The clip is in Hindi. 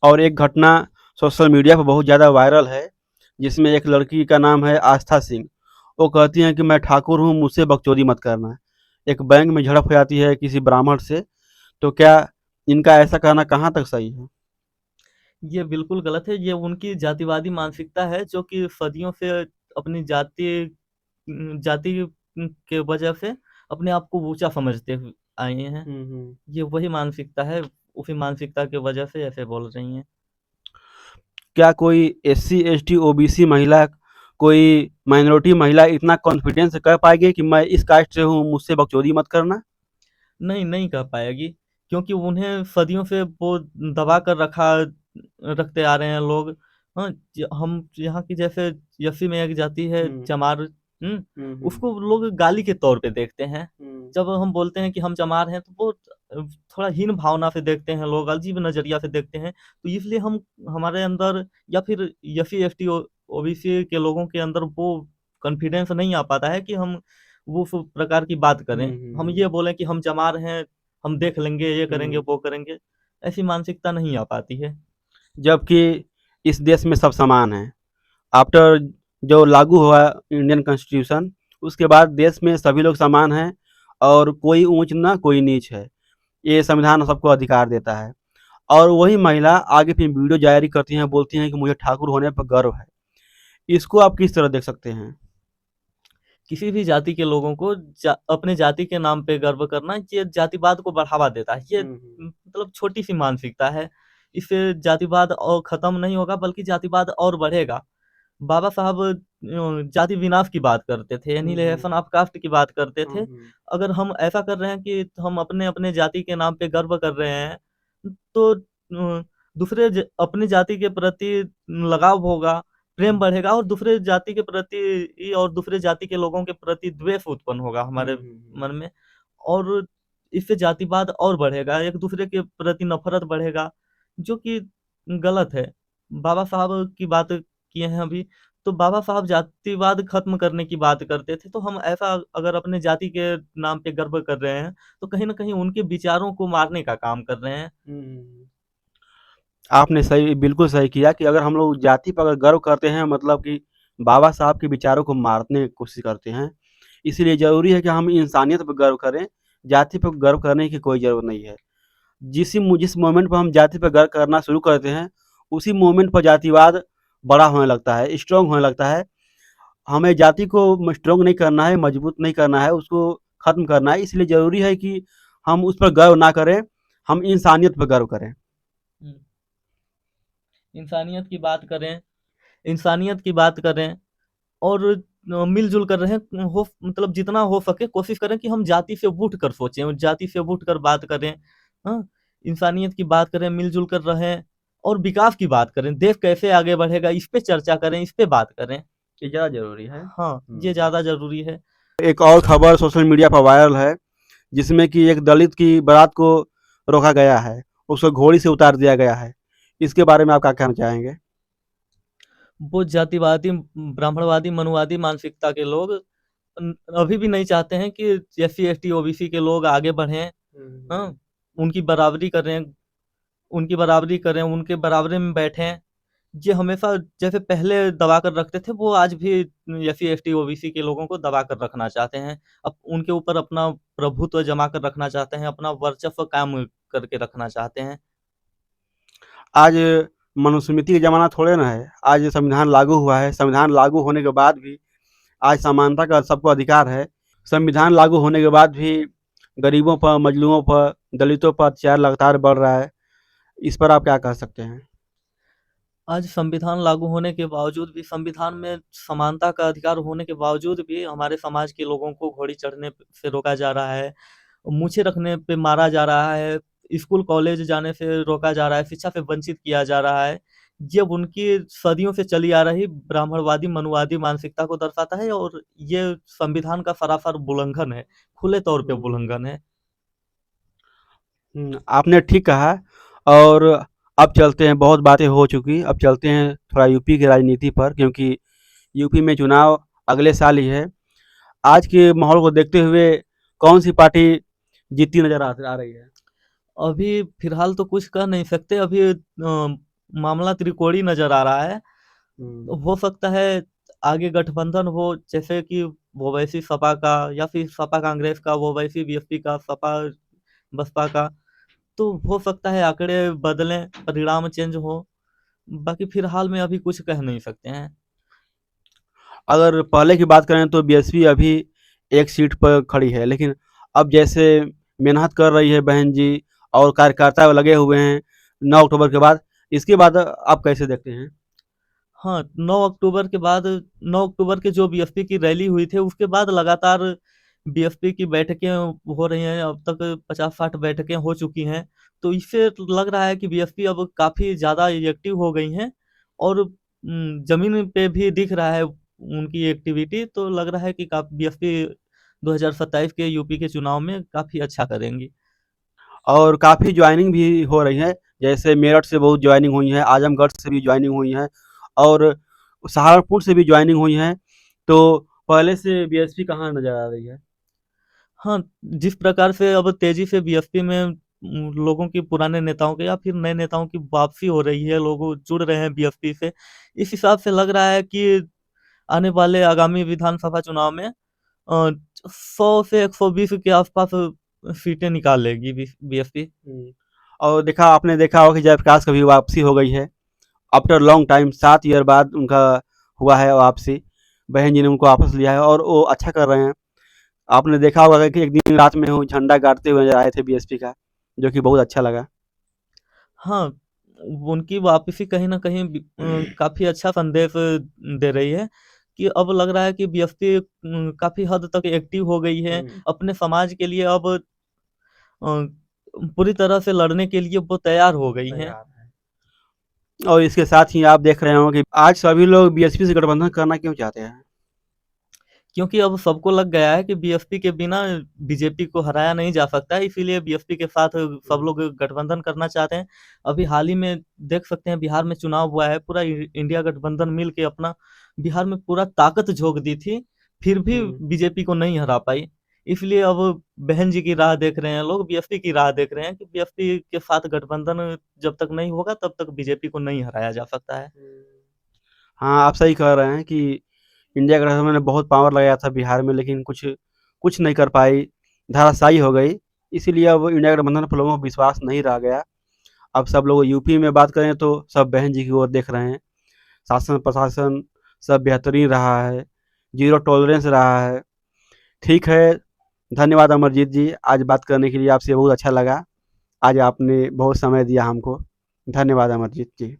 और एक घटना सोशल मीडिया पर बहुत ज़्यादा वायरल है, जिसमें एक लड़की का नाम है आस्था सिंह। वो कहती हैं कि मैं ठाकुर हूँ, मुझसे बकचोदी मत करना। एक बैंक में झड़प हो जाती है किसी ब्राह्मण से, तो क्या इनका ऐसा कहना कहाँ तक सही है? ये बिल्कुल गलत है। ये उनकी जातिवादी मानसिकता है जो कि सदियों से अपनी जाति के वजह से अपने आप को ऊँचा समझते हुए आए हैं। हुँ, हुँ। ये वही मानसिकता है, उसी मानसिकता की वजह से ऐसे बोल रही हैं। क्या कोई एससी, एसटी, ओबीसी महिला, कोई माइनॉरिटी महिला इतना कॉन्फिडेंस से कह पाएगी कि मैं इस कास्ट से हूँ, मुझसे बकचोदी मत करना? नहीं, नहीं कर पाएगी, क्योंकि उन्हें सदियों से वो दबा कर रखते आ रहे हैं लोग। हाँ, हम यहाँ की जैसे यस्सी में एक जाति है हुँ, चमार, हुँ, हुँ, उसको लोग गाली के तौर पे देखते हैं। हुँ, जब हम बोलते हैं कि हम चमार हैं, तो वो थोड़ा हीन भावना से देखते हैं, लोग अजीब नजरिया से देखते हैं। तो इसलिए हम हमारे अंदर या फिर यस्सी एसटी ओबीसी के लोगों के अंदर वो कॉन्फिडेंस नहीं आ पाता है कि हम वो सब प्रकार की बात हुँ, करें। हुँ, हम हुँ, ये बोलें कि हम चमार हैं, हम देख लेंगे, ये करेंगे, हुँ। वो करेंगे, ऐसी मानसिकता नहीं आ पाती है। जबकि इस देश में सब समान हैं। आफ्टर जो लागू हुआ इंडियन कॉन्स्टिट्यूशन, उसके बाद देश में सभी लोग समान हैं और कोई ऊंच ना कोई नीच है। ये संविधान सबको अधिकार देता है। और वही महिला आगे फिर वीडियो जारी करती हैं, बोलती हैं कि मुझे ठाकुर होने पर गर्व है। इसको आप किस तरह देख सकते हैं? किसी भी जाति के लोगों को अपने जाति के नाम पे गर्व करना, ये जातिवाद को बढ़ावा देता है। ये हुँ, हुँ। मतलब छोटी सी मानसिकता है। इससे जातिवाद और खत्म नहीं होगा, बल्कि जातिवाद और बढ़ेगा। बाबा साहब जाति विनाश की बात करते थे, हुँ, हुँ। एनिहिलेशन ऑफ कास्ट की बात करते हुँ, थे। हुँ। अगर हम ऐसा कर रहे हैं कि हम अपने अपने जाति के नाम पे गर्व कर रहे हैं, तो अपनी जाति के प्रति लगाव होगा, प्रेम हुँ। बढ़ेगा, और दूसरे जाति के प्रति और दूसरे जाति के लोगों के प्रति द्वेष उत्पन्न होगा हुँ, हमारे हुँ, हुँ। मन में। और इससे जातिवाद और बढ़ेगा, एक दूसरे के प्रति नफरत बढ़ेगा, जो कि गलत है। बाबा साहब की बात किए हैं अभी, तो बाबा साहब जातिवाद खत्म करने की बात करते थे। तो हम ऐसा अगर अपने जाति के नाम पे गर्व कर रहे हैं, तो कहीं न कहीं उनके विचारों को मारने का काम कर रहे हैं। हुँ, हुँ। आपने सही बिल्कुल सही किया कि अगर हम लोग जाति पर अगर गर्व करते हैं, मतलब कि बाबा साहब के विचारों को मारने की कोशिश करते हैं। इसीलिए ज़रूरी है कि हम इंसानियत पर गर्व करें, जाति पर गर्व करने की कोई ज़रूरत नहीं है। जिस मोमेंट पर हम जाति पे गर्व करना शुरू करते हैं, उसी मोमेंट पर जातिवाद बड़ा होने लगता है, स्ट्रॉन्ग होने लगता है। हमें जाति को स्ट्रॉन्ग नहीं करना है, मजबूत नहीं करना है, उसको खत्म करना है। इसलिए ज़रूरी है कि हम उस पर गर्व ना करें, हम इंसानियत पर गर्व करें। हुँ। इंसानियत की बात करें इंसानियत की बात करें और मिल-जुल कर रहें, हो मतलब जितना हो सके कोशिश करें कि हम जाति से उठ कर सोचें, जाति से उठ कर बात करें, हाँ? इंसानियत की बात करें, मिल-जुल कर रहें और विकास की बात करें। देश कैसे आगे बढ़ेगा, इस पे चर्चा करें, इस पे बात करें। ये ज़्यादा ज़रूरी है। हाँ, ये हुँ। ज़्यादा ज़रूरी है। एक और खबर सोशल मीडिया पर वायरल है, जिसमें कि एक दलित की बारात को रोका गया है, उसको घोड़ी से उतार दिया गया है। इसके बारे में आप क्या कहना चाहेंगे? वो जातिवादी, ब्राह्मणवादी, मनुवादी मानसिकता के लोग अभी भी नहीं चाहते हैं कि एससी, एसटी, ओबीसी के लोग आगे बढ़ें, हुँ, हाँ? हुँ। उनकी बराबरी करें, उनके बराबरी में बैठें। ये हमेशा जैसे पहले दबा कर रखते थे, वो आज भी एससी, एसटी, ओबीसी के लोगों को दबा कर रखना चाहते हैं। अब उनके ऊपर अपना प्रभुत्व जमा कर रखना चाहते हैं, अपना वर्चस्व कायम करके रखना चाहते हैं। आज मनुस्मृति का ज़माना थोड़े ना है। आज संविधान लागू हुआ है, संविधान लागू होने के बाद भी आज समानता का सबको अधिकार है। संविधान लागू होने के बाद भी गरीबों पर, मजलूमों पर, दलितों पर अत्याचार लगातार बढ़ रहा है। इस पर आप क्या कह सकते हैं? आज संविधान लागू होने के बावजूद भी, संविधान में समानता का अधिकार होने के बावजूद भी हमारे समाज के लोगों को घोड़ी चढ़ने से रोका जा रहा है, मूछें रखने पे मारा जा रहा है, स्कूल कॉलेज जाने से रोका जा रहा है, शिक्षा से वंचित किया जा रहा है। ये उनकी सदियों से चली आ रही ब्राह्मणवादी, मनुवादी मानसिकता को दर्शाता है, और ये संविधान का सरासर उल्लंघन है, खुले तौर पे हुँ, हुँ। उल्लंघन है। आपने ठीक कहा। और अब चलते हैं, बहुत बातें हो चुकी, अब चलते हैं थोड़ा यूपी की राजनीति पर, क्योंकि यूपी में चुनाव अगले साल ही है। आज के माहौल को देखते हुए कौन-सी पार्टी जीतती नज़र आ रही है? अभी फिलहाल तो कुछ कह नहीं सकते। अभी मामला त्रिकोणीय नज़र आ रहा है। हुँ। हो सकता है आगे गठबंधन हो, जैसे कि ओवैसी सपा का या फिर सपा कांग्रेस का, ओवैसी बीएसपी का, सपा बसपा का, तो हो सकता है आंकड़े बदलें, परिणाम चेंज हो। बाकी फ़िलहाल में अभी कुछ कह नहीं सकते हैं। अगर पहले की बात करें तो बीएसपी अभी एक सीट पर खड़ी है, लेकिन अब जैसे मेहनत कर रही है बहन जी और कार्यकर्ता लगे हुए हैं 9 अक्टूबर के बाद, इसके बाद आप कैसे देखते हैं? हाँ, 9 अक्टूबर के जो बीएसपी की रैली हुई थी, उसके बाद लगातार बीएसपी की बैठकें हो रही हैं, अब तक 50-60 बैठकें हो चुकी हैं। तो इससे लग रहा है कि बीएसपी अब काफ़ी ज़्यादा एक्टिव हो गई हैं और ज़मीन पे भी दिख रहा है उनकी एक्टिविटी, तो लग रहा है कि बीएसपी 2027 के यूपी के चुनाव में काफ़ी अच्छा करेंगी। और काफ़ी जॉइनिंग भी हो रही है, जैसे मेरठ से बहुत जॉइनिंग हुई है, आजमगढ़ से भी जॉइनिंग हुई है और सहारनपुर से भी जॉइनिंग हुई है। तो पहले से बीएसपी कहाँ नज़र आ रही है? हाँ, जिस प्रकार से अब तेज़ी से बीएसपी में लोगों की पुराने नेताओं के या फिर नए नेताओं की वापसी हो रही है, लोग जुड़ रहे हैं बीएसपी से। इस हिसाब से लग रहा है कि आने वाले आगामी विधानसभा चुनाव में 100 से 120 के आसपास सीटें निकाल लेगी बीएसपी। हुँ। और आपने देखा होगा कि जयप्रकाश की भी वापसी हो गई है। आफ्टर लॉन्ग टाइम 7 ईयर बाद उनका हुआ है वापसी। बहन जी ने उनको वापस लिया है और वो अच्छा कर रहे हैं। आपने देखा होगा कि एक दिन रात में वो झंडा गाड़ते हुए नज़र आए थे बीएसपी का, जो कि बहुत अच्छा लगा। हाँ, उनकी वापसी कहीं न कहीं काफ़ी अच्छा संदेश दे रही है कि अब लग रहा है कि बीएसपी काफ़ी हद तक एक्टिव हो गई है। हुँ। अपने समाज के लिए अब पूरी तरह से लड़ने के लिए वो तैयार हो गई हैं। तैयार है। और इसके साथ ही आप देख रहे होंगे कि आज सभी लोग बीएसपी से गठबंधन करना क्यों चाहते हैं? क्योंकि अब सबको लग गया है कि बीएसपी के बिना बीजेपी को हराया नहीं जा सकता है, इसीलिए बीएसपी के साथ सब हुँ। लोग गठबंधन करना चाहते हैं। अभी हाल ही में देख सकते हैं बिहार में चुनाव हुआ है, पूरा इंडिया गठबंधन मिल के अपना बिहार में पूरा ताकत झोंक दी थी, फिर भी हुँ। बीजेपी को नहीं हरा पाई। इसलिए अब बहन जी की राह देख रहे हैं लोग, बीएसपी की राह देख रहे हैं कि बीएसपी के साथ गठबंधन जब तक नहीं होगा तब तक बीजेपी को नहीं हराया जा सकता है। हाँ, आप सही कह रहे हैं कि इंडिया गठबंधन ने बहुत पावर लगाया था बिहार में, लेकिन कुछ कुछ नहीं कर पाई, धराशायी हो गई। इसीलिए अब इंडिया गठबंधन पर लोगों को विश्वास नहीं रह गया। अब सब लोग यूपी में बात करें तो सब बहन जी की ओर देख रहे हैं। शासन प्रशासन सब बेहतरीन रहा है, ज़ीरो टॉलरेंस रहा है। ठीक है, धन्यवाद अमरजीत जी, आज बात करने के लिए आपसे बहुत अच्छा लगा। आज आपने बहुत समय दिया हमको। धन्यवाद अमरजीत जी।